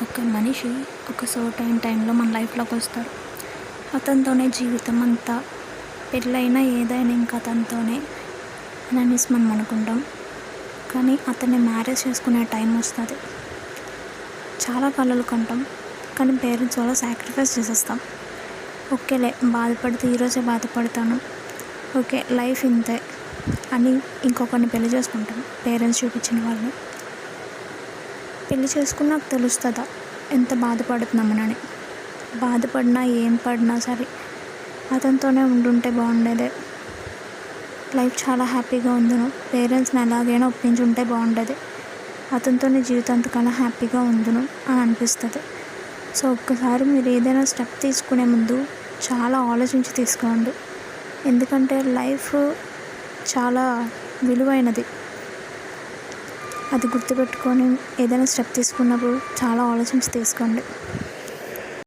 ఒక మనిషి ఒక సర్టైన్ టైంలో మన లైఫ్లోకి వస్తాడు. అతనితోనే జీవితం అంతా, పెళ్ళైనా ఏదైనా ఇంకా అతనితోనే అని అనేసి మనం అనుకుంటాం. కానీ అతన్ని మ్యారేజ్ చేసుకునే టైం వస్తుంది. చాలా కలలు కంటాం, కానీ పేరెంట్స్ వల్ల సాక్రిఫైస్ చేసేస్తాం. ఓకేలే, బాధపడితే ఈరోజే బాధపడతాను, ఓకే లైఫ్ ఇంతే అని ఇంకొకరిని పెళ్లి చేసుకుంటాం. పేరెంట్స్ చూపించిన వాళ్ళని పెళ్లి చేసుకున్నాక తెలుస్తుందా ఎంత బాధపడుతున్నామని. బాధపడినా ఏం పడినా సరే అతనితోనే ఉండుంటే బాగుండేదే, లైఫ్ చాలా హ్యాపీగా ఉందను, పేరెంట్స్ని ఎలాగైనా ఒప్పించి ఉంటే బాగుండేది, అతనితోనే జీవితాంతకాలం హ్యాపీగా ఉందును అని అనిపిస్తుంది. సో ఒక్కసారి మీరు ఏదైనా స్టెప్ తీసుకునే ముందు చాలా ఆలోచించి తీసుకోండి. ఎందుకంటే లైఫ్ చాలా విలువైనది. అది గుర్తుపెట్టుకొని ఏదైనా స్టెప్ తీసుకున్నప్పుడు చాలా ఆలోచించి తీసుకోండి.